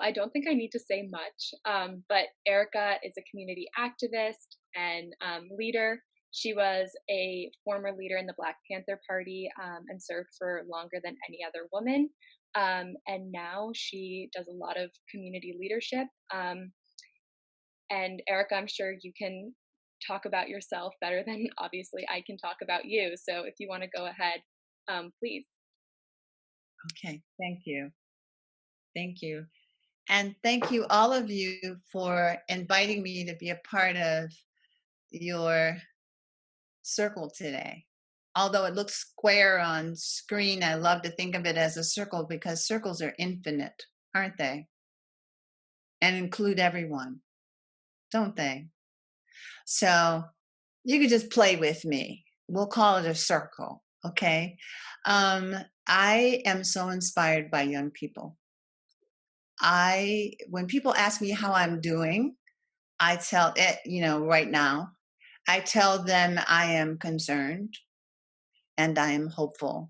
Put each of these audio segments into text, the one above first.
I don't think I need to say much, but Ericka is a community activist and leader. She was a former leader in the Black Panther Party and served for longer than any other woman. And now she does a lot of community leadership. And Ericka, I'm sure you can talk about yourself better than obviously I can talk about you. So if you want to go ahead, please. Okay, thank you. Thank you. And thank you, all of you, for inviting me to be a part of your circle today. Although it looks square on screen, I love to think of it as a circle because circles are infinite, aren't they? And include everyone, don't they? So you could just play with me. We'll call it a circle, okay? Um, I am so inspired by young people. When people ask me how I'm doing, I tell it, right now, I tell them I am concerned and I am hopeful.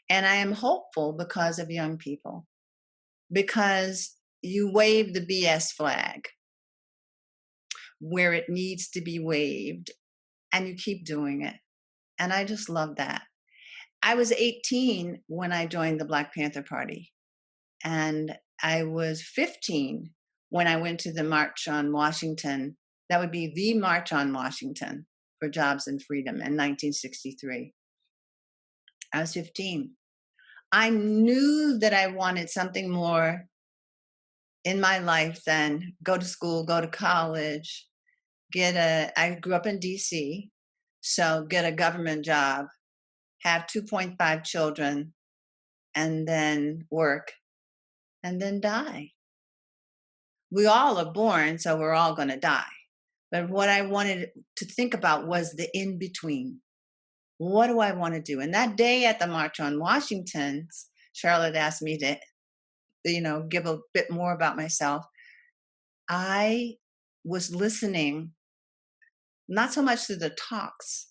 And I am hopeful because of young people, because you wave the BS flag where it needs to be waved and you keep doing it. And I just love that. I was 18 when I joined the Black Panther Party, and I was 15 when I went to the March on Washington. That would be the March on Washington for Jobs and Freedom in 1963. I was 15. I knew that I wanted something more in my life than go to school, go to college, I grew up in DC, so get a government job, have 2.5 children, and then work, and then die. We all are born, so we're all going to die. But what I wanted to think about was the in between. What do I want to do? And that day at the March on Washington, Charlotte asked me to, give a bit more about myself. I was listening, not so much to the talks,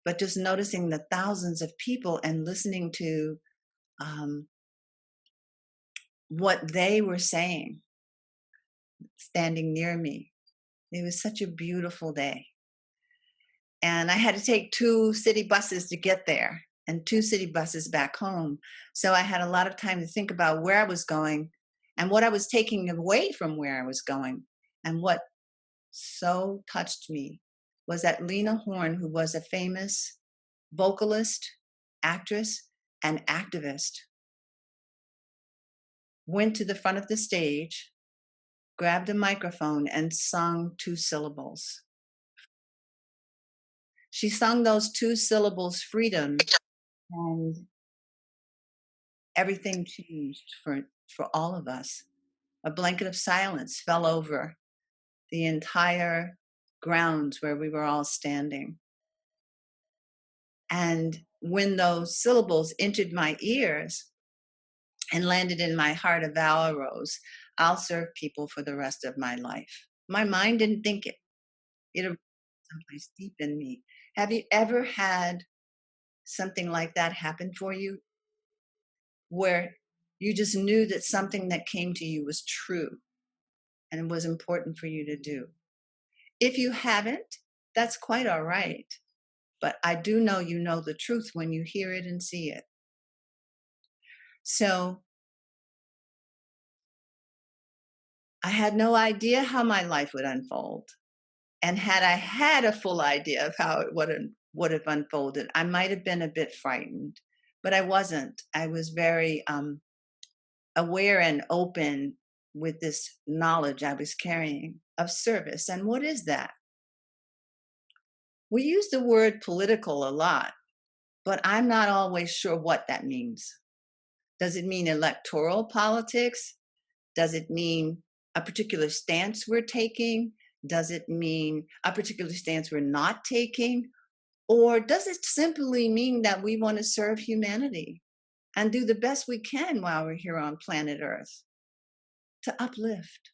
but just noticing the thousands of people and listening to um, what they were saying, standing near me. It was such a beautiful day. And I had to take 2 city buses to get there and 2 city buses back home. So I had a lot of time to think about where I was going and what I was taking away from where I was going. And what so touched me was that Lena Horne, who was a famous vocalist, actress, and activist, went to the front of the stage, grabbed a microphone, and sung 2 syllables. She sung those 2 syllables, freedom, and everything changed for all of us. A blanket of silence fell over the entire grounds where we were all standing. And when those syllables entered my ears and landed in my heart, a vow arose: I'll serve people for the rest of my life. My mind didn't think it. It arose someplace deep in me. Have you ever had something like that happen for you, where you just knew that something that came to you was true and was important for you to do? If you haven't, that's quite all right. But I do know you know the truth when you hear it and see it. So I had no idea how my life would unfold. And had I had a full idea of how it would have unfolded, I might have been a bit frightened, but I wasn't. I was very aware and open with this knowledge I was carrying of service. And what is that? We use the word political a lot, but I'm not always sure what that means. Does it mean electoral politics? Does it mean a particular stance we're taking? Does it mean a particular stance we're not taking? Or does it simply mean that we want to serve humanity and do the best we can while we're here on planet Earth to uplift?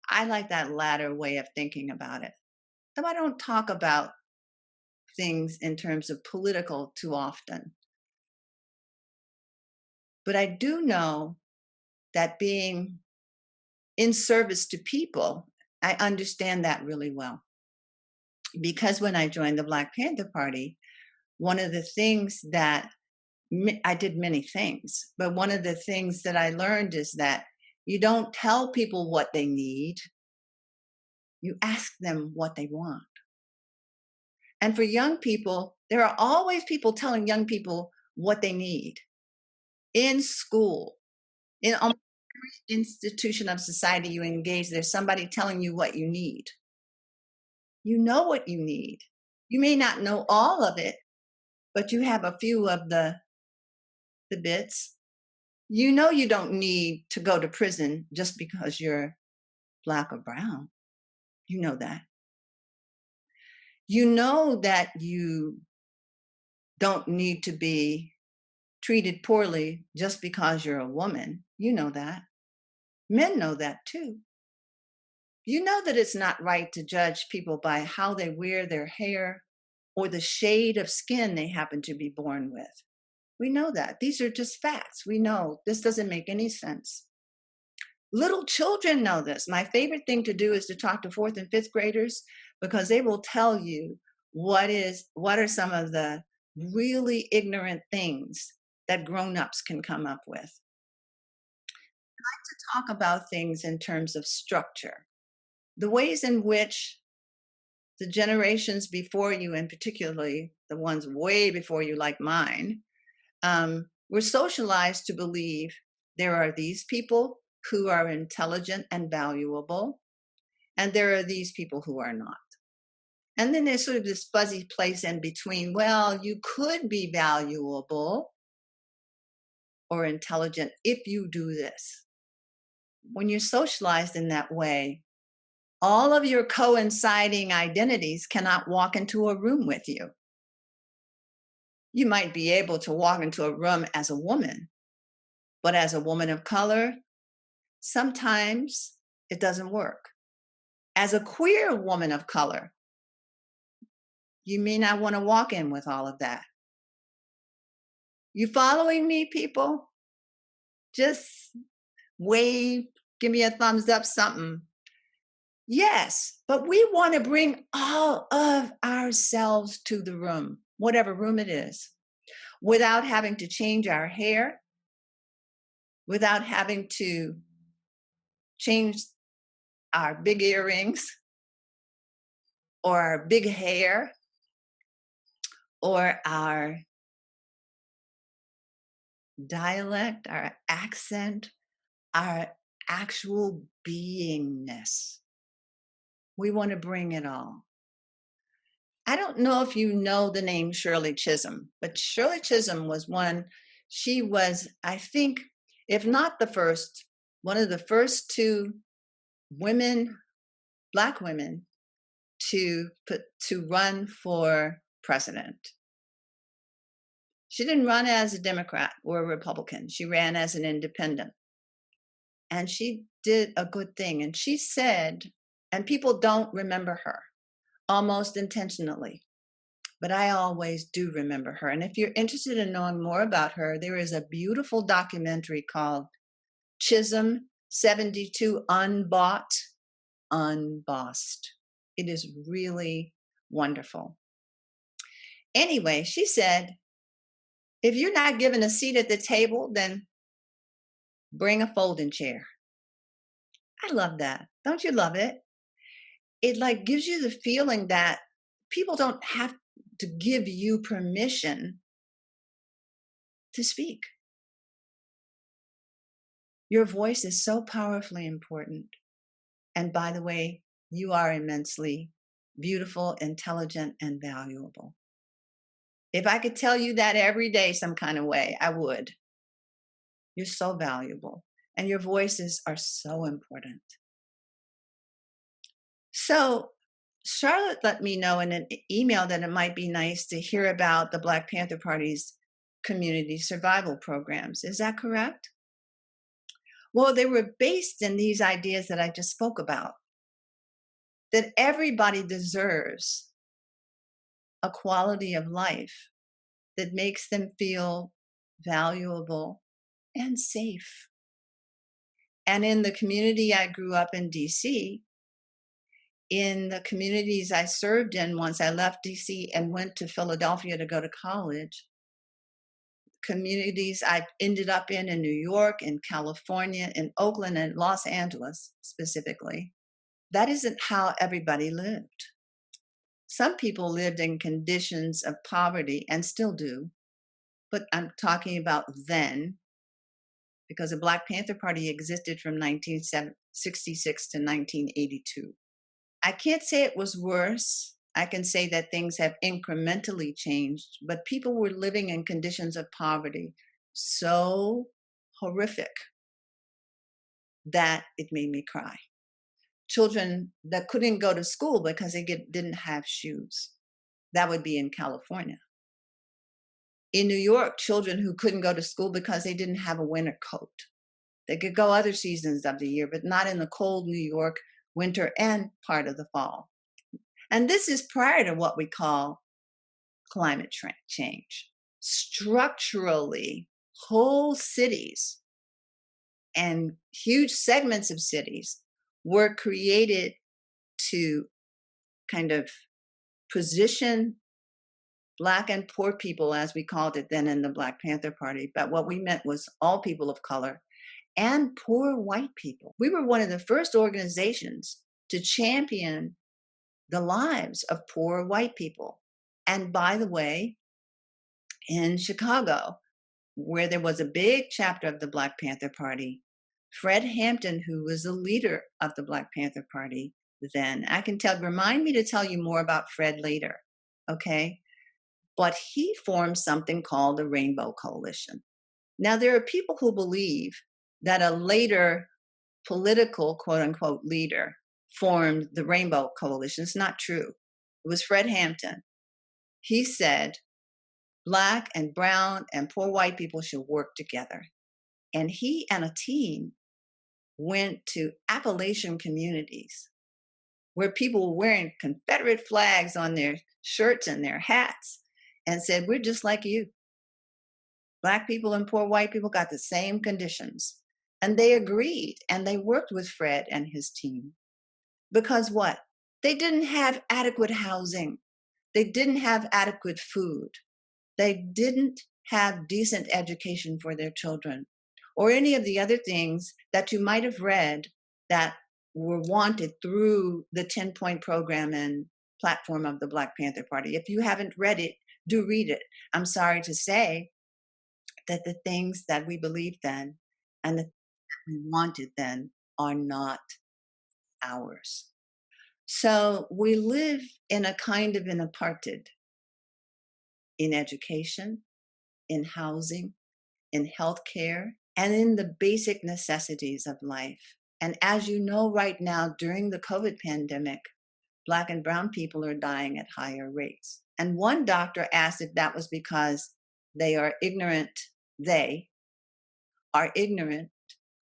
I like that latter way of thinking about it. Though I don't talk about things in terms of political too often. But I do know that being in service to people, I understand that really well. Because when I joined the Black Panther Party, one of the things that I did many things, but one of the things that I learned is that you don't tell people what they need, you ask them what they want. And for young people, there are always people telling young people what they need in school, in almost every institution of society you engage, there's somebody telling you what you need. You know what you need. You may not know all of it, but you have a few of the bits. You know you don't need to go to prison just because you're Black or brown. You know that. You know that you don't need to be treated poorly just because you're a woman. You know that. Men know that too. You know that it's not right to judge people by how they wear their hair or the shade of skin they happen to be born with. We know that. These are just facts. We know this doesn't make any sense. Little children know this. My favorite thing to do is to talk to fourth and fifth graders because they will tell you what are some of the really ignorant things that grown-ups can come up with. To talk about things in terms of structure, the ways in which the generations before you, and particularly the ones way before you, like mine, were socialized to believe there are these people who are intelligent and valuable, and there are these people who are not. And then there's sort of this fuzzy place in between. Well, you could be valuable or intelligent if you do this. When you're socialized in that way, all of your coinciding identities cannot walk into a room with you. You might be able to walk into a room as a woman, but as a woman of color, sometimes it doesn't work. As a queer woman of color, you may not want to walk in with all of that. You following me, people? Just wave, give me a thumbs up, something. Yes, but we want to bring all of ourselves to the room, whatever room it is, without having to change our hair, without having to change our big earrings or our big hair or our dialect, our accent, our actual beingness. We want to bring it all. I don't know if you know the name Shirley Chisholm, but Shirley Chisholm was one, she was, I think, if not the first, one of the first two women, Black women, to run for president. She didn't run as a Democrat or a Republican. She ran as an independent. And she did a good thing. And she said, and people don't remember her almost intentionally, but I always do remember her. And if you're interested in knowing more about her, there is a beautiful documentary called Chisholm 72 Unbought, Unbossed. It is really wonderful. Anyway, she said, if you're not given a seat at the table, then bring a folding chair. I love that. Don't you love it? It like gives you the feeling that people don't have to give you permission to speak. Your voice is so powerfully important. And by the way, you are immensely beautiful, intelligent, and valuable. If I could tell you that every day some kind of way, I would. You're so valuable, and your voices are so important. So Charlotte let me know in an email that it might be nice to hear about the Black Panther Party's community survival programs. Is that correct? Well, they were based in these ideas that I just spoke about, that everybody deserves a quality of life that makes them feel valuable and safe. And in the community I grew up in DC, in the communities I served in once I left DC and went to Philadelphia to go to college, communities I ended up in New York, in California, in Oakland, and Los Angeles specifically, that isn't how everybody lived. Some people lived in conditions of poverty and still do, but I'm talking about then, because the Black Panther Party existed from 1966 to 1982. I can't say it was worse. I can say that things have incrementally changed, but people were living in conditions of poverty so horrific that it made me cry. Children that couldn't go to school because they didn't have shoes. That would be in California. In New York, children who couldn't go to school because they didn't have a winter coat. They could go other seasons of the year, but not in the cold New York winter and part of the fall. And this is prior to what we call climate change. Structurally, whole cities and huge segments of cities were created to kind of position Black and poor people, as we called it then in the Black Panther Party. But what we meant was all people of color and poor white people. We were one of the first organizations to champion the lives of poor white people. And by the way, in Chicago, where there was a big chapter of the Black Panther Party, Fred Hampton, who was the leader of the Black Panther Party then, remind me to tell you more about Fred later, okay? But he formed something called the Rainbow Coalition. Now, there are people who believe that a later political, quote unquote, leader formed the Rainbow Coalition. It's not true. It was Fred Hampton. He said, Black and brown and poor white people should work together. And he and a team went to Appalachian communities where people were wearing Confederate flags on their shirts and their hats and said, we're just like you. Black people and poor white people got the same conditions. And they agreed and they worked with Fred and his team. Because what? They didn't have adequate housing. They didn't have adequate food. They didn't have decent education for their children or any of the other things that you might have read that were wanted through the 10-point program and platform of the Black Panther Party. If you haven't read it, do read it. I'm sorry to say that the things that we believed then and that we wanted then are not ours. So we live in a kind of an apartheid in education, in housing, in healthcare, and in the basic necessities of life. And as you know, right now, during the COVID pandemic, Black and brown people are dying at higher rates. And one doctor asked if that was because they are ignorant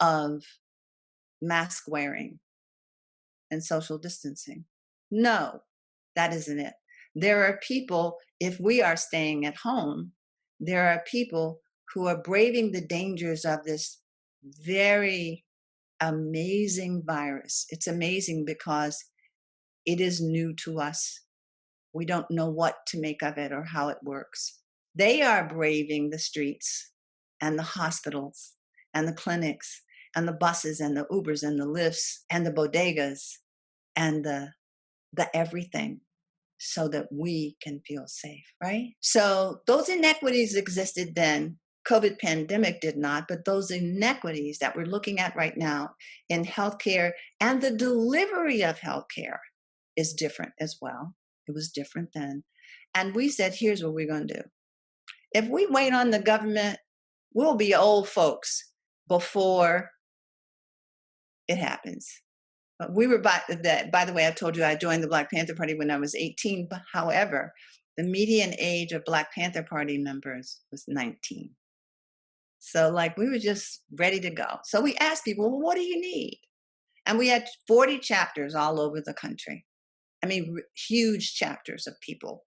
of mask wearing and social distancing. No, that isn't it. There are people, if we are staying at home, there are people who are braving the dangers of this very amazing virus. It's amazing because it is new to us. We don't know what to make of it or how it works. They are braving the streets and the hospitals and the clinics and the buses and the Ubers and the lifts and the bodegas and the everything so that we can feel safe, right? So those inequities existed then. COVID pandemic did not, but those inequities that we're looking at right now in healthcare and the delivery of healthcare is different as well. It was different then. And we said, here's what we're going to do. If we wait on the government, we'll be old folks before it happens. But we were by the way, I told you I joined the Black Panther Party when I was 18. But however, the median age of Black Panther Party members was 19. So like we were just ready to go. So we asked people, well, what do you need? And we had 40 chapters all over the country. I mean, huge chapters of people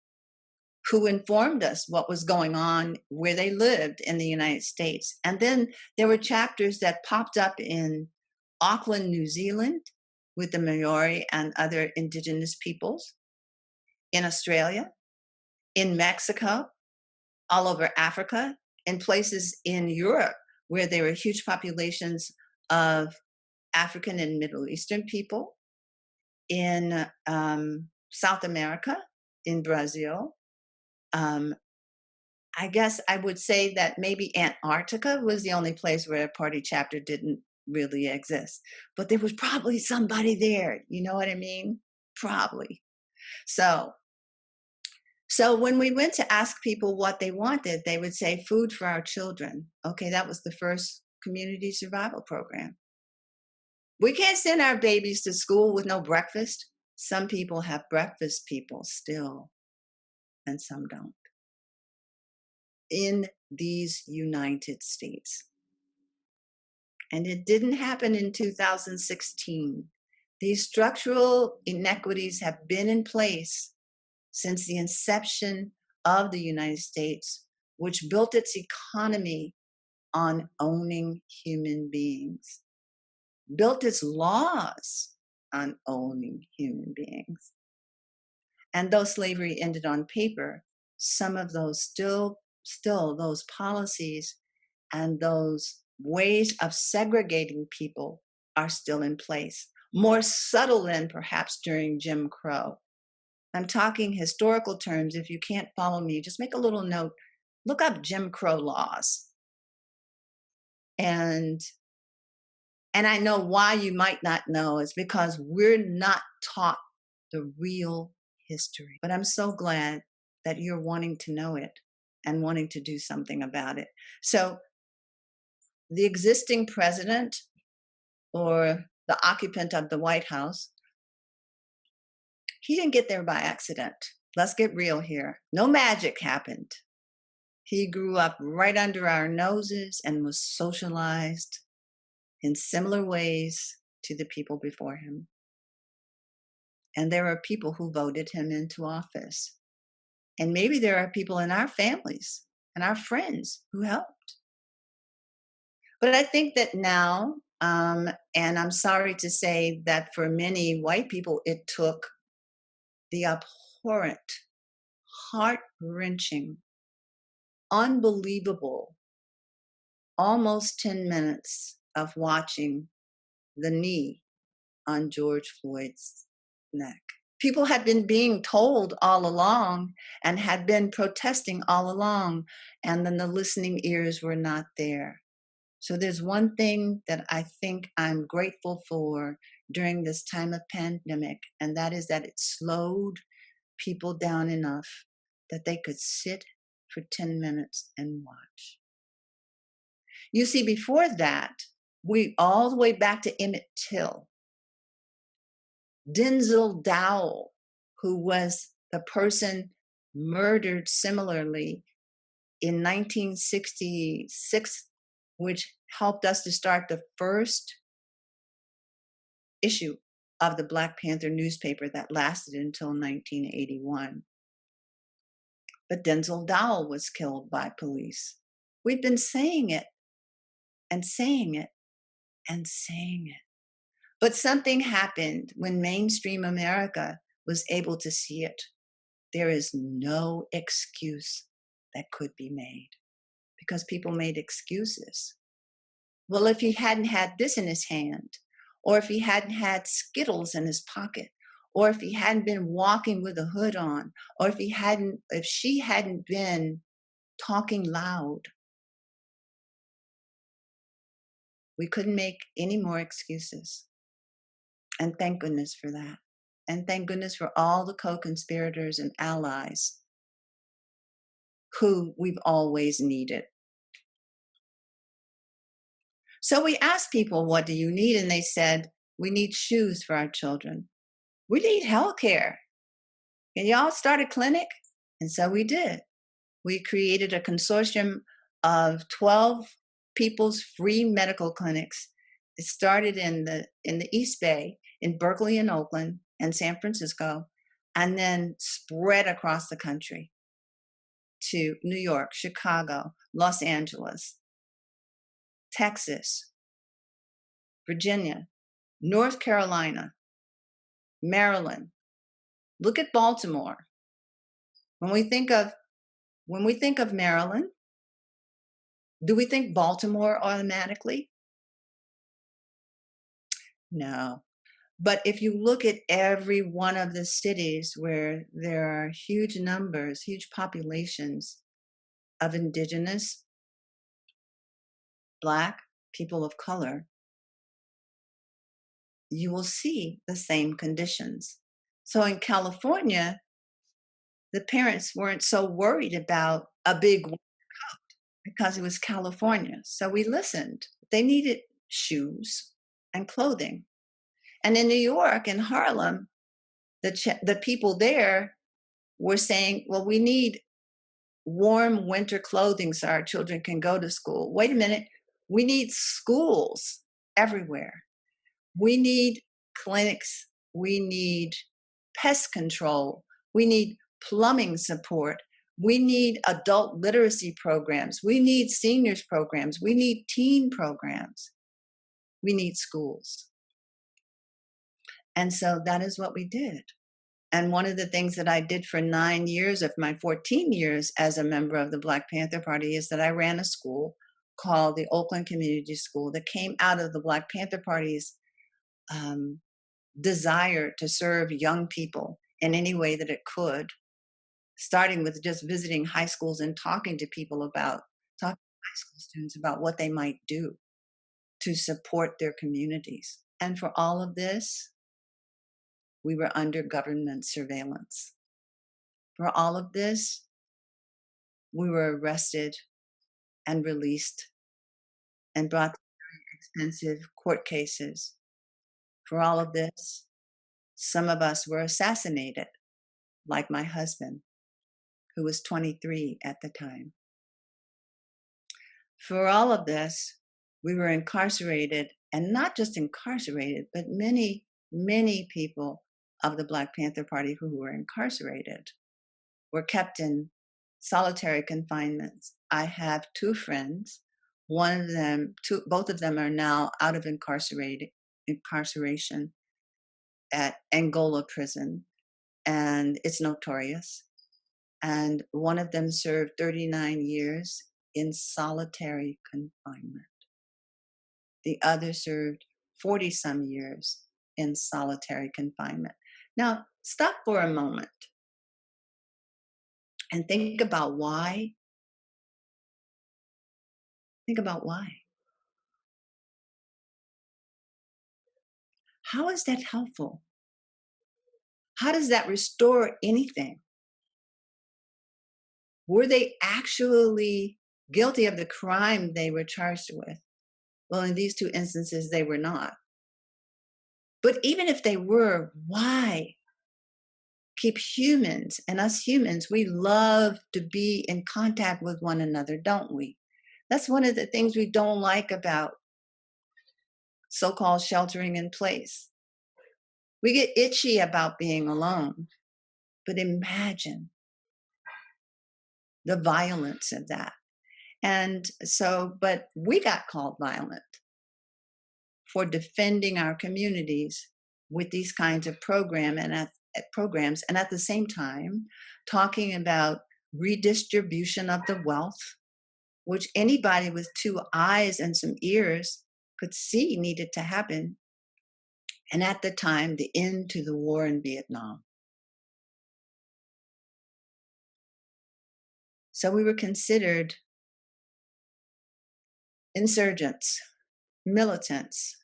who informed us what was going on where they lived in the United States. And then there were chapters that popped up in Auckland, New Zealand, with the Maori and other indigenous peoples, in Australia, in Mexico, all over Africa, in places in Europe where there were huge populations of African and Middle Eastern people, in South America, in Brazil. I guess I would say that maybe Antarctica was the only place where a party chapter didn't really exist. But there was probably somebody there. You know what I mean? Probably. So when we went to ask people what they wanted, they would say food for our children. Okay, that was the first community survival program. We can't send our babies to school with no breakfast. Some people have breakfast people still, and some don't. In these United States. And it didn't happen in 2016. These structural inequities have been in place since the inception of the United States, which built its economy on owning human beings, built its laws on owning human beings. And though slavery ended on paper, some of those still those policies and those ways of segregating people are still in place, more subtle than perhaps during Jim Crow. I'm talking historical terms. If you can't follow me, just make a little note. Look up Jim Crow laws. And I know why you might not know is because we're not taught the real history. But I'm so glad that you're wanting to know it and wanting to do something about it. So the existing president or the occupant of the White House, he didn't get there by accident. Let's get real here. No magic happened. He grew up right under our noses and was socialized in similar ways to the people before him. And there are people who voted him into office. And maybe there are people in our families and our friends who helped. But I think that now, and I'm sorry to say that for many white people, it took the abhorrent, heart-wrenching, unbelievable, almost 10 minutes of watching the knee on George Floyd's neck. People had been being told all along and had been protesting all along, and then the listening ears were not there. So there's one thing that I think I'm grateful for during this time of pandemic, and that is that it slowed people down enough that they could sit for 10 minutes and watch. You see, before that, we all the way back to Emmett Till, Denzel Dowell, who was the person murdered similarly in 1966, which helped us to start the first issue of the Black Panther newspaper that lasted until 1981. But Denzel Dowell was killed by police. We've been saying it and saying it and saying it. But something happened when mainstream America was able to see it. There is no excuse that could be made because people made excuses. Well, if he hadn't had this in his hand, or if he hadn't had Skittles in his pocket, or if he hadn't been walking with a hood on, or if she hadn't been talking loud, we couldn't make any more excuses. And thank goodness for that. And thank goodness for all the co-conspirators and allies who we've always needed. So we asked people, what do you need? And they said, we need shoes for our children. We need health care. Can y'all start a clinic? And so we did. We created a consortium of 12 people's free medical clinics. It started in the East Bay, in Berkeley and Oakland and San Francisco, and then spread across the country to New York, Chicago, Los Angeles, Texas, Virginia, North Carolina, Maryland. Look at Baltimore. When we think of Maryland, do we think Baltimore automatically? No. But if you look at every one of the cities where there are huge numbers, huge populations of indigenous, Black, people of color, you will see the same conditions. So in California, the parents weren't so worried about a big one because it was California. So we listened. They needed shoes and clothing. And in New York, in Harlem, the people there were saying, well, we need warm winter clothing so our children can go to school. Wait a minute. We need schools everywhere. We need clinics. We need pest control. We need plumbing support. We need adult literacy programs. We need seniors programs. We need teen programs. We need schools. And so that is what we did. And one of the things that I did for 9 years of my 14 years as a member of the Black Panther Party is that I ran a school called the Oakland Community School that came out of the Black Panther Party's desire to serve young people in any way that it could, starting with just visiting high schools and talking to high school students about what they might do to support their communities. And for all of this, we were under government surveillance. For all of this, we were arrested and released and brought to expensive court cases. For all of this, some of us were assassinated, like my husband, who was 23 at the time. For all of this, we were incarcerated, and not just incarcerated, but many, many people of the Black Panther Party who were incarcerated were kept in solitary confinement. I have two friends. Both of them are now out of incarceration at Angola prison, and it's notorious. And one of them served 39 years in solitary confinement. The other served 40 some years in solitary confinement. Now, stop for a moment and think about why. Think about why. How is that helpful? How does that restore anything? Were they actually guilty of the crime they were charged with? Well, in these two instances, they were not. But even if they were, why? Keep humans, and us humans, we love to be in contact with one another, don't we? That's one of the things we don't like about so-called sheltering in place. We get itchy about being alone, but imagine the violence of that. And so, but we got called violent for defending our communities with these kinds of programs, and at the same time talking about redistribution of the wealth, which anybody with two eyes and some ears could see needed to happen. And at the time, the end to the war in Vietnam. So we were considered insurgents, militants.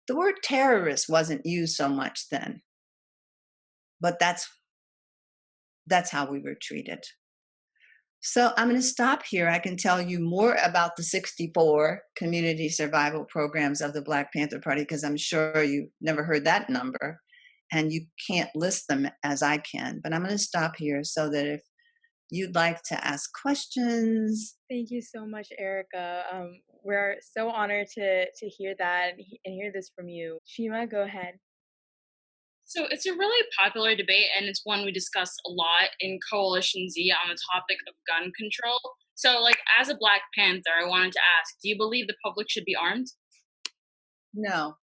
The word terrorist wasn't used so much then, but that's how we were treated. So I'm going to stop here. I can tell you more about the 64 community survival programs of the Black Panther Party, because I'm sure you've never heard that number and you can't list them as I can. But I'm going to stop here so that if you'd like to ask questions. Thank you so much, Erica. We're so honored to hear that and hear this from you. Shima, go ahead. So it's a really popular debate, and it's one we discuss a lot in Coalition Z on the topic of gun control. So, like, as a Black Panther, I wanted to ask, do you believe the public should be armed? No,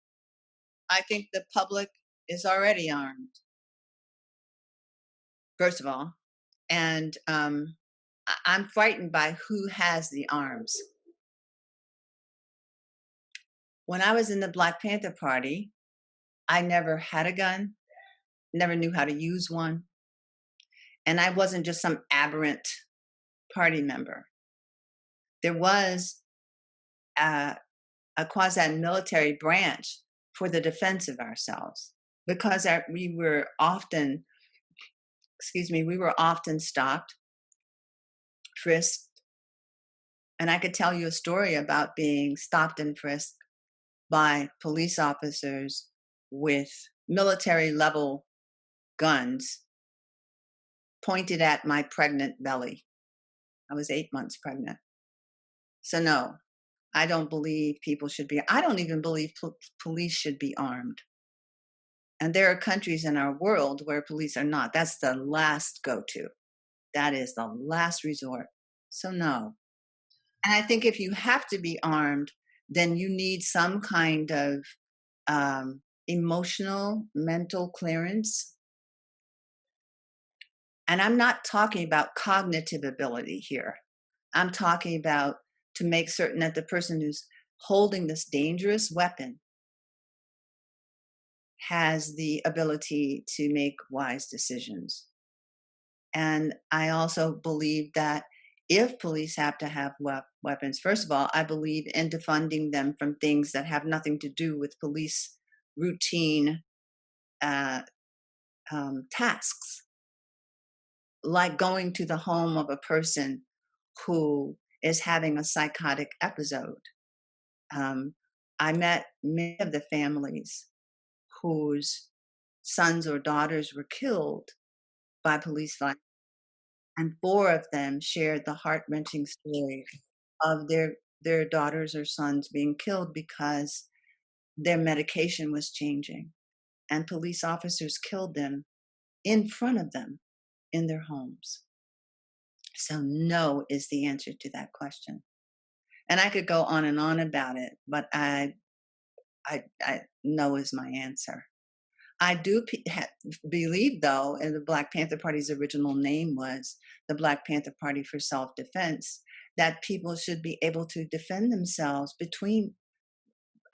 I think the public is already armed, first of all. And I'm frightened by who has the arms. When I was in the Black Panther Party, I never had a gun, never knew how to use one. And I wasn't just some aberrant party member. There was a, a quasi military branch for the defense of ourselves because we were often, we were often stopped, frisked. And I could tell you a story about being stopped and frisked by police officers with military level guns pointed at my pregnant belly. I was 8 months pregnant. So, no, I don't believe people should be, I don't even believe police should be armed. And there are countries in our world where police are not. That's the last go to. That is the last resort. So, no. And I think if you have to be armed, then you need some kind of emotional, mental clearance. And I'm not talking about cognitive ability here. I'm talking about to make certain that the person who's holding this dangerous weapon has the ability to make wise decisions. And I also believe that if police have to have weapons, first of all, I believe in defunding them from things that have nothing to do with police routine uh, tasks, like going to the home of a person who is having a psychotic episode. I met many of the families whose sons or daughters were killed by police violence, and 4 of them shared the heart-wrenching story of their daughters or sons being killed because their medication was changing, and police officers killed them in front of them in their homes. So no is the answer to that question. And I could go on and on about it, but I no is my answer. I do believe, though, and the Black Panther Party's original name was the Black Panther Party for Self-Defense, that people should be able to defend themselves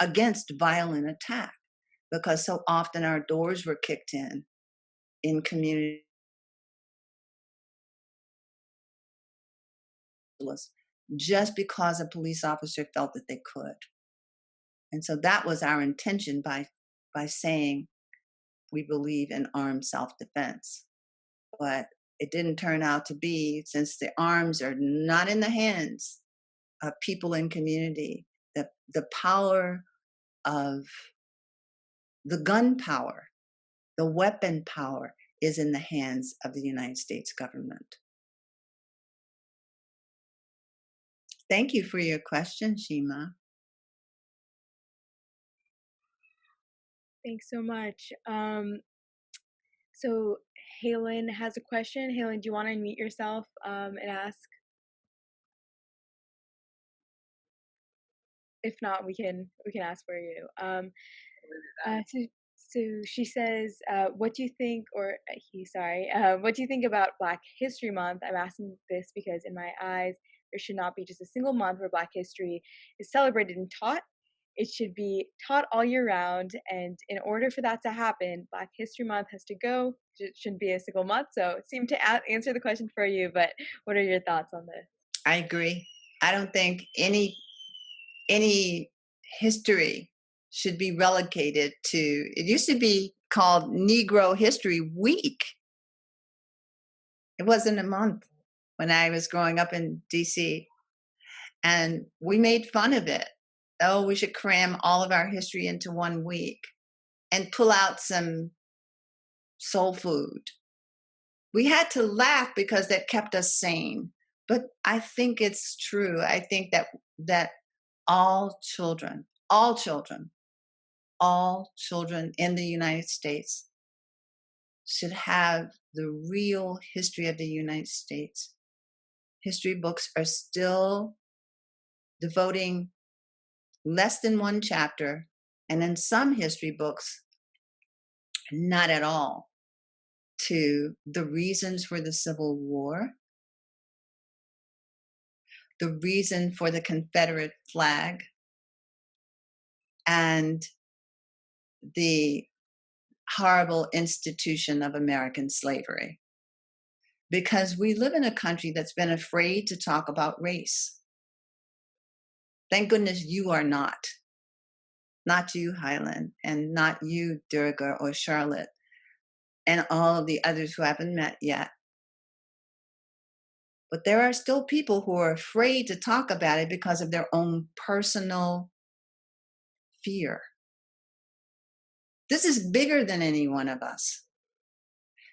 against violent attack, because so often our doors were kicked in communities just because a police officer felt that they could. And so that was our intention by saying we believe in armed self-defense. But it didn't turn out to be, since the arms are not in the hands of people in community, the power of the gun power, the weapon power is in the hands of the United States government. Thank you for your question, Shima. Thanks so much. So Halen has a question. Halen, do you want to unmute yourself and ask? If not, we can ask for you. So, so she says, what do you think, or what do you think about Black History Month? I'm asking this because in my eyes, there should not be just a single month where Black history is celebrated and taught. It should be taught all year round. And in order for that to happen, Black History Month has to go. It shouldn't be a single month. So it seemed to answer the question for you, but what are your thoughts on this? I agree. I don't think any history should be relegated to, it used to be called Negro History Week. It wasn't a month when I was growing up in DC. And we made fun of it. Oh, we should cram all of our history into one week and pull out some soul food. We had to laugh because that kept us sane. But I think it's true. I think that all children in the United States should have the real history of the United States. History books are still devoting less than one chapter, and in some history books, not at all, to the reasons for the Civil War, the reason for the Confederate flag, and the horrible institution of American slavery. Because we live in a country that's been afraid to talk about race. Thank goodness you are not. Not you, Highland, and not you, Durga or Charlotte, and all of the others who haven't met yet. But there are still people who are afraid to talk about it because of their own personal fear. This is bigger than any one of us.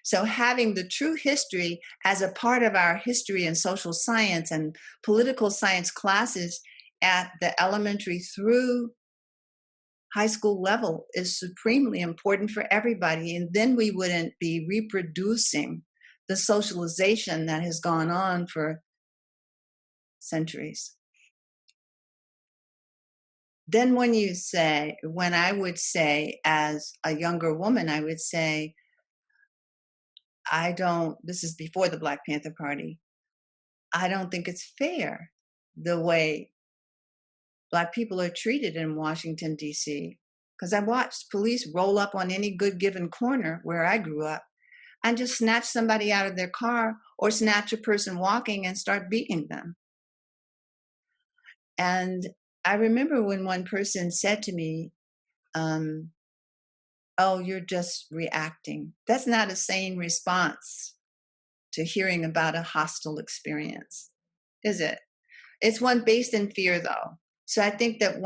So having the true history as a part of our history and social science and political science classes at the elementary through high school level is supremely important for everybody. And then we wouldn't be reproducing the socialization that has gone on for centuries. Then when I would say as a younger woman, I would say, this is before the Black Panther Party, I don't think it's fair the way Black people are treated in Washington, D.C. Because I watched police roll up on any good given corner where I grew up and just snatch somebody out of their car or snatch a person walking and start beating them. And I remember when one person said to me, oh, you're just reacting. That's not a sane response to hearing about a hostile experience, is it? It's one based in fear, though. So I think that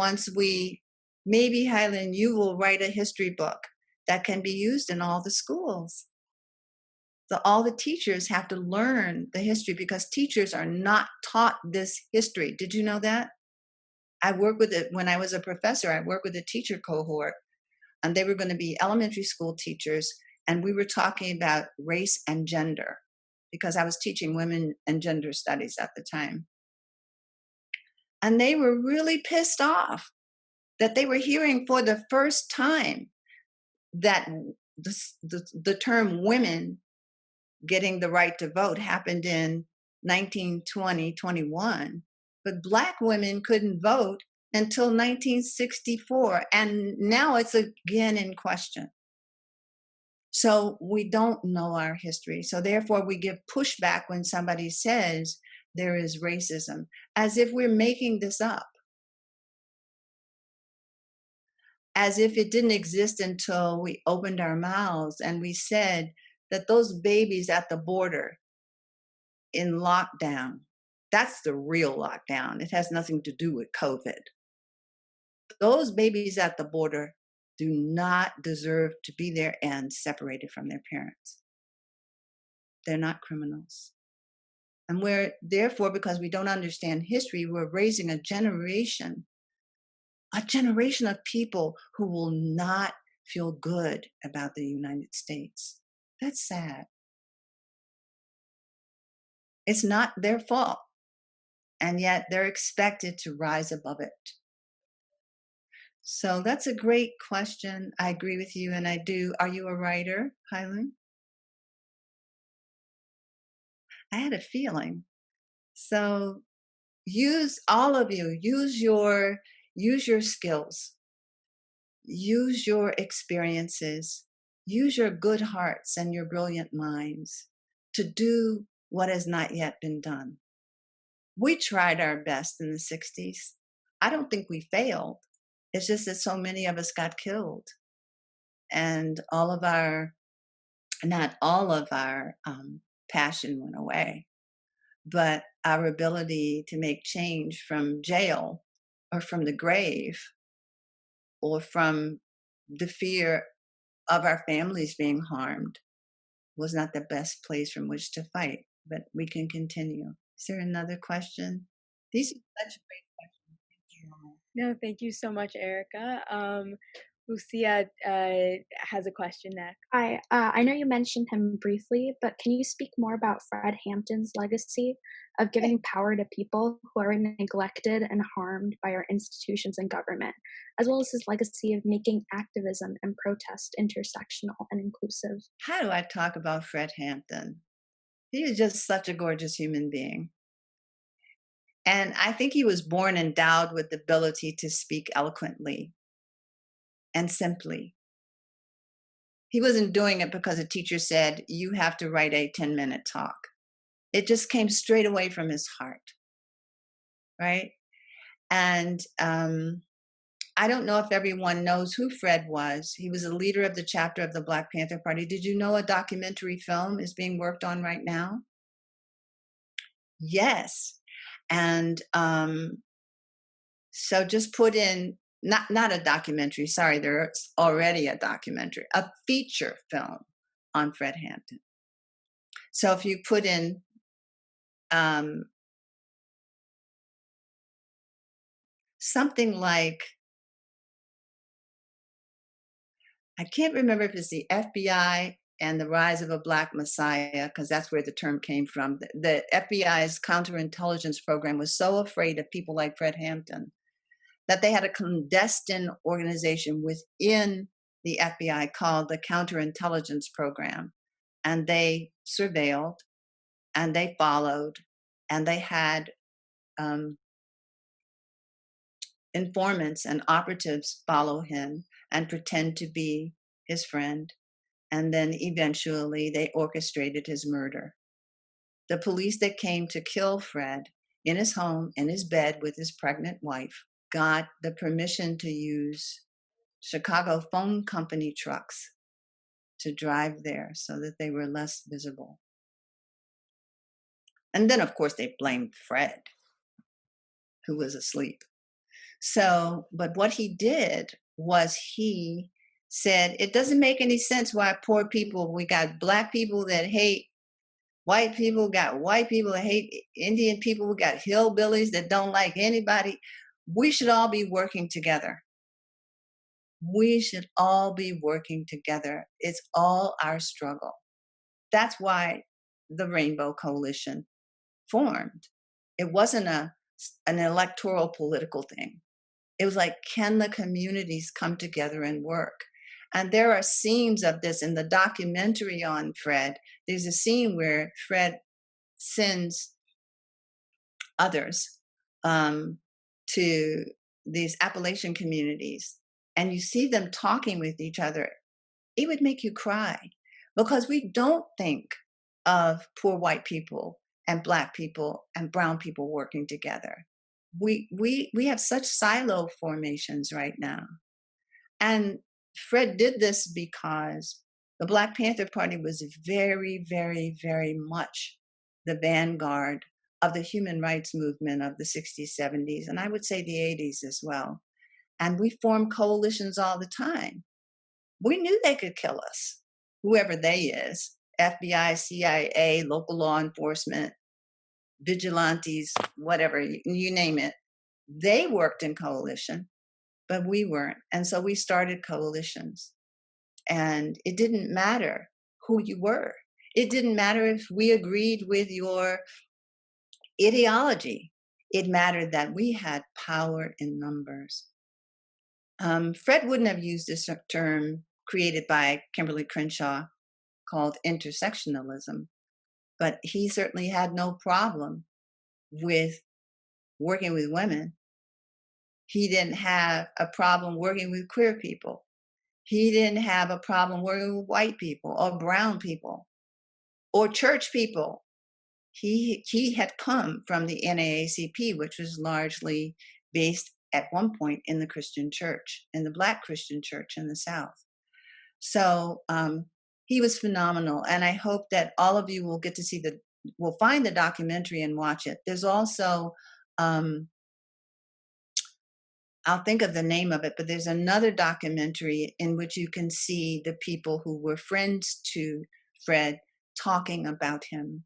maybe Highland, you will write a history book that can be used in all the schools. So all the teachers have to learn the history because teachers are not taught this history. Did you know that? When I was a professor, I worked with a teacher cohort, and they were going to be elementary school teachers, and we were talking about race and gender because I was teaching women and gender studies at the time. And they were really pissed off that they were hearing for the first time that the term women getting the right to vote happened in 1920, 21, but Black women couldn't vote until 1964, and now it's again in question. So we don't know our history. So therefore we give pushback when somebody says there is racism, as if we're making this up. As if it didn't exist until we opened our mouths and we said that those babies at the border in lockdown, that's the real lockdown. It has nothing to do with COVID. Those babies at the border do not deserve to be there and separated from their parents. They're not criminals. And therefore, because we don't understand history, we're raising a generation of people who will not feel good about the United States. That's sad. It's not their fault. And yet they're expected to rise above it. So that's a great question. I agree with you, and I do. Are you a writer, Highland? I had a feeling. So all of you, use your skills, use your experiences, use your good hearts and your brilliant minds to do what has not yet been done. We tried our best in the 60s. I don't think we failed. It's just that so many of us got killed. And not all of our passion went away, but our ability to make change from jail or from the grave or from the fear of our families being harmed was not the best place from which to fight, but we can continue. Is there another question? These are such great questions. Thank you. No, thank you so much, Ericka. Lucia has a question next. Hi, I know you mentioned him briefly, but can you speak more about Fred Hampton's legacy of giving power to people who are neglected and harmed by our institutions and government, as well as his legacy of making activism and protest intersectional and inclusive? How do I talk about Fred Hampton? He was just such a gorgeous human being. And I think he was born endowed with the ability to speak eloquently and simply. He wasn't doing it because a teacher said, you have to write a 10-minute talk. It just came straight away from his heart, right? And I don't know if everyone knows who Fred was. He was a leader of the chapter of the Black Panther Party. Did you know a documentary film is being worked on right now? Yes. And so just put in, not a documentary, sorry, there's already a documentary, a feature film on Fred Hampton. So if you put in something like, I can't remember if it's the FBI and the Rise of a Black Messiah, because that's where the term came from. The FBI's counterintelligence program was so afraid of people like Fred Hampton that they had a clandestine organization within the FBI called the Counterintelligence Program. And they surveilled and they followed and they had informants and operatives follow him and pretend to be his friend. And then eventually they orchestrated his murder. The police that came to kill Fred in his home, in his bed with his pregnant wife, got the permission to use Chicago phone company trucks to drive there so that they were less visible. And then, of course, they blamed Fred, who was asleep. So, but what he did was he said, it doesn't make any sense why poor people, we got Black people that hate white people, got white people that hate Indian people, we got hillbillies that don't like anybody. We should all be working together. We should all be working together. It's all our struggle. That's why the Rainbow Coalition formed. It wasn't an electoral political thing. It was like, can the communities come together and work? And there are scenes of this in the documentary on Fred. There's a scene where Fred sends others to these Appalachian communities, and you see them talking with each other. It would make you cry because we don't think of poor white people and Black people and brown people working together. We have such silo formations right now. And Fred did this because the Black Panther Party was very, very, very much the vanguard of the human rights movement of the 60s, 70s, and I would say the 80s as well. And we formed coalitions all the time. We knew they could kill us, whoever they is, FBI, CIA, local law enforcement, vigilantes, whatever, you name it. They worked in coalition, but we weren't. And so we started coalitions. And it didn't matter who you were. It didn't matter if we agreed with your ideology. It mattered that we had power in numbers. Fred wouldn't have used this term created by Kimberly Crenshaw called intersectionalism, but he certainly had no problem with working with women. He didn't have a problem working with queer people. He didn't have a problem working with white people or brown people or church people. He had come from the NAACP, which was largely based at one point in the Christian church, in the Black Christian church in the South. So he was phenomenal. And I hope that all of you will get to see will find the documentary and watch it. There's also, I'll think of the name of it, but there's another documentary in which you can see the people who were friends to Fred talking about him.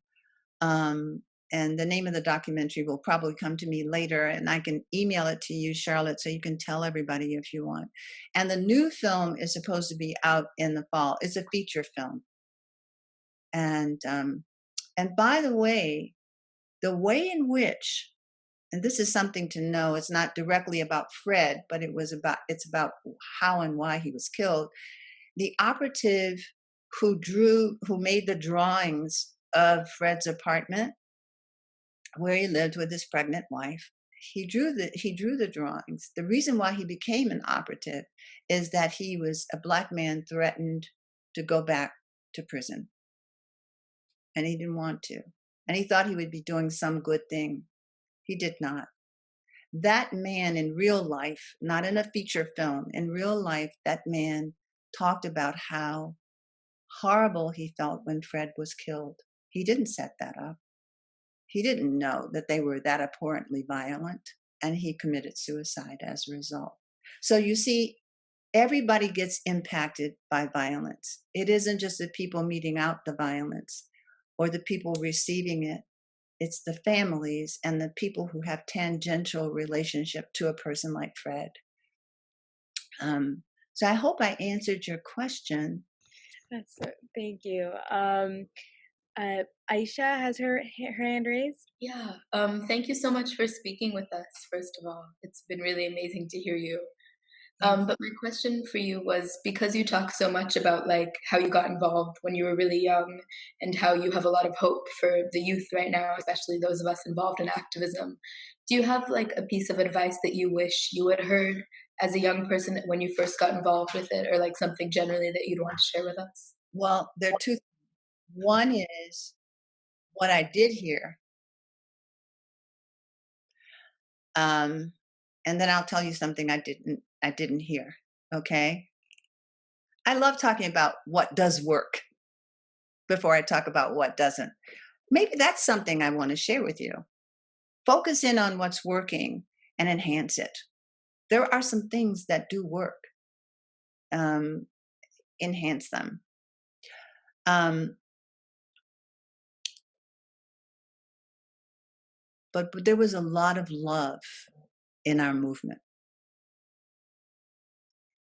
And the name of the documentary will probably come to me later, and I can email it to you, Charlotte, so you can tell everybody if you want. And the new film is supposed to be out in the fall. It's a feature film. And by the way in which, and this is something to know, it's not directly about Fred, but it's about how and why he was killed. The operative who made the drawings of Fred's apartment where he lived with his pregnant wife, he drew the drawings. The reason why he became an operative is that he was a Black man threatened to go back to prison, and he didn't want to, and he thought he would be doing some good thing. He did not. That man in real life, not in a feature film, in real life, that man talked about how horrible he felt when Fred was killed. He didn't set that up. He didn't know that they were that abhorrently violent, and he committed suicide as a result. So you see, everybody gets impacted by violence. It isn't just the people meting out the violence or the people receiving it. It's the families and the people who have tangential relationship to a person like Fred. So I hope I answered your question. Thank you. Aisha has her hand raised. Yeah. Thank you so much for speaking with us, first of all. It's been really amazing to hear you. But my question for you was, because you talk so much about like how you got involved when you were really young and how you have a lot of hope for the youth right now, especially those of us involved in activism, do you have like a piece of advice that you wish you had heard as a young person when you first got involved with it, or like something generally that you'd want to share with us? Well, there are two. One is what I did hear. And then I'll tell you something I didn't hear. Okay. I love talking about what does work before I talk about what doesn't. Maybe that's something I want to share with you. Focus in on what's working and enhance it. There are some things that do work. Enhance them. But there was a lot of love in our movement.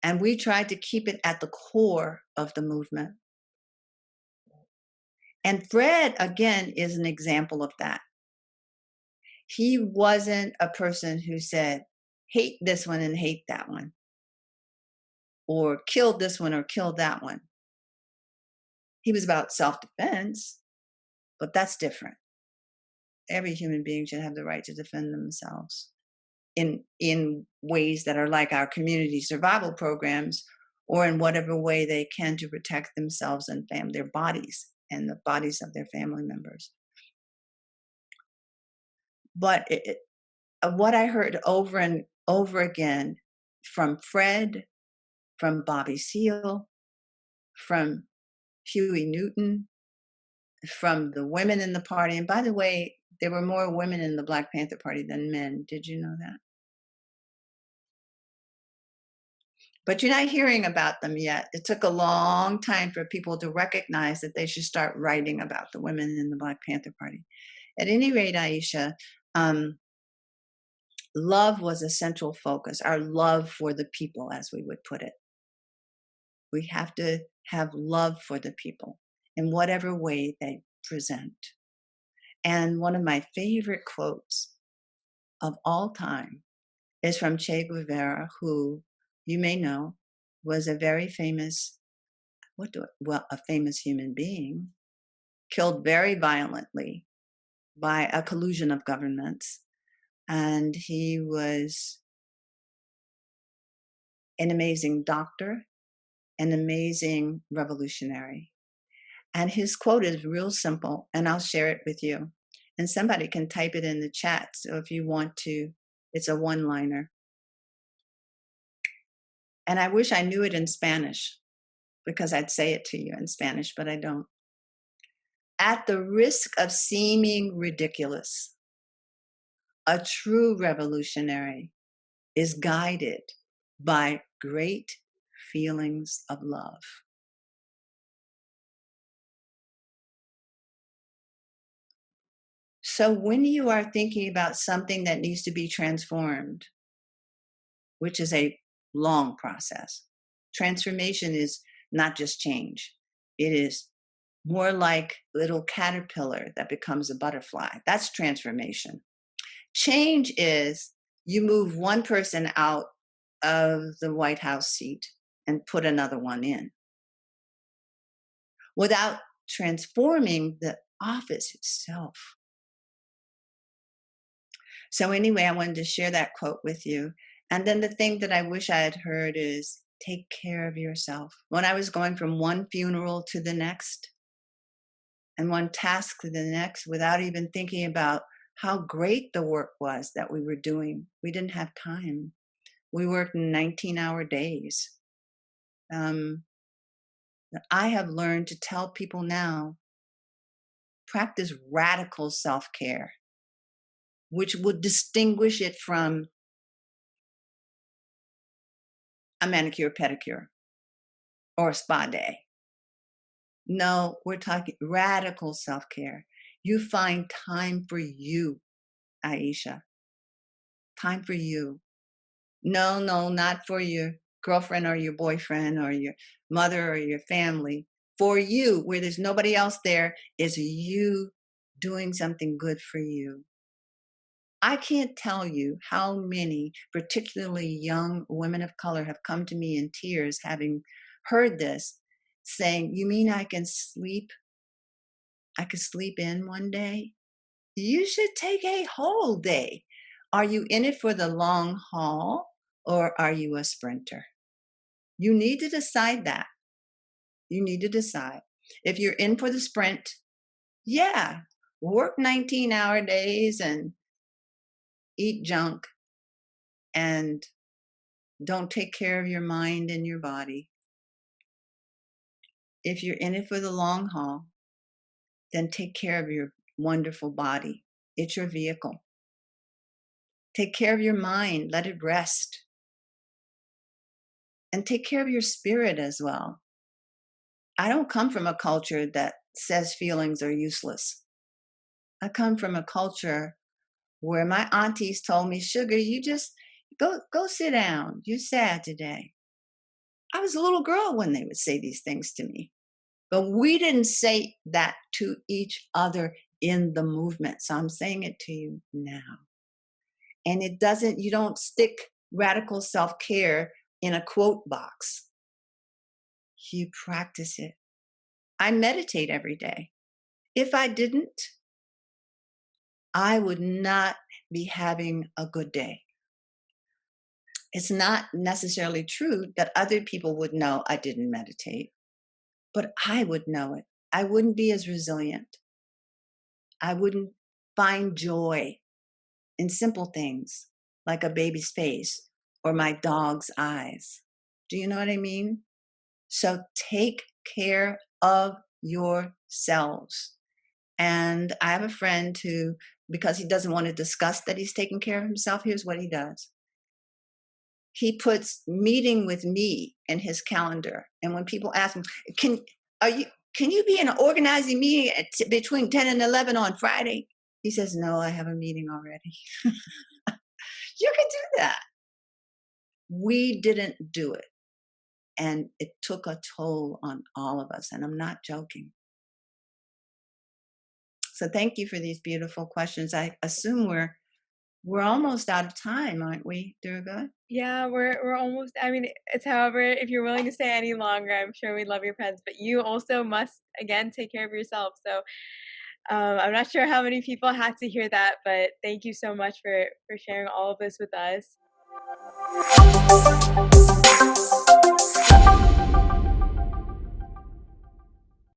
And we tried to keep it at the core of the movement. And Fred, again, is an example of that. He wasn't a person who said, hate this one and hate that one, or kill this one or kill that one. He was about self-defense, but that's different. Every human being should have the right to defend themselves in ways that are like our community survival programs, or in whatever way they can to protect themselves and their bodies and the bodies of their family members. But what I heard over and over again from Fred, from Bobby Seale, from Huey Newton, from the women in the party, and by the way, there were more women in the Black Panther Party than men. Did you know that? But you're not hearing about them yet. It took a long time for people to recognize that they should start writing about the women in the Black Panther Party. At any rate, Aisha, love was a central focus, our love for the people, as we would put it. We have to have love for the people in whatever way they present. And one of my favorite quotes of all time is from Che Guevara, who you may know was a very famous, a famous human being, killed very violently by a collusion of governments. And he was an amazing doctor, an amazing revolutionary. And his quote is real simple, and I'll share it with you. And somebody can type it in the chat. So if you want to, it's a one-liner. And I wish I knew it in Spanish, because I'd say it to you in Spanish, but I don't. At the risk of seeming ridiculous, a true revolutionary is guided by great feelings of love. So when you are thinking about something that needs to be transformed, which is a long process, transformation is not just change. It is more like a little caterpillar that becomes a butterfly. That's transformation. Change is you move one person out of the White House seat and put another one in without transforming the office itself. So anyway, I wanted to share that quote with you. And then the thing that I wish I had heard is take care of yourself. When I was going from one funeral to the next and one task to the next without even thinking about how great the work was that we were doing, we didn't have time. We worked 19-hour days. I have learned to tell people now, practice radical self-care, which would distinguish it from a manicure, pedicure, or a spa day. No, we're talking radical self-care. You find time for you, Aisha. Time for you. No, not for your girlfriend or your boyfriend or your mother or your family. For you, where there's nobody else there, is you doing something good for you. I can't tell you how many, particularly young women of color, have come to me in tears having heard this, saying, you mean I can sleep? I could sleep in one day? You should take a whole day. Are you in it for the long haul or are you a sprinter? You need to decide that. You need to decide. If you're in for the sprint, yeah, work 19-hour days and eat junk and don't take care of your mind and your body. If you're in it for the long haul, then take care of your wonderful body. It's your vehicle. Take care of your mind. Let it rest. And take care of your spirit as well. I don't come from a culture that says feelings are useless. I come from a culture where my aunties told me, sugar, you just go sit down. You're sad today. I was a little girl when they would say these things to me. But we didn't say that to each other in the movement. So I'm saying it to you now. And you don't stick radical self-care in a quote box. You practice it. I meditate every day. If I didn't, I would not be having a good day. It's not necessarily true that other people would know I didn't meditate, but I would know it. I wouldn't be as resilient. I wouldn't find joy in simple things like a baby's face or my dog's eyes. Do you know what I mean? So take care of yourselves. And I have a friend who, because he doesn't want to discuss that he's taking care of himself, here's what he does. He puts meeting with me in his calendar. And when people ask him, can you be in an organizing meeting between 10 and 11 on Friday? He says, no, I have a meeting already. You can do that. We didn't do it. And it took a toll on all of us. And I'm not joking. So thank you for these beautiful questions. I assume we're almost out of time, aren't we, Durga? Yeah, we're almost. I mean, it's however, if you're willing to stay any longer, I'm sure we'd love your presence. But you also must again take care of yourself. So I'm not sure how many people had to hear that, but thank you so much for sharing all of this with us.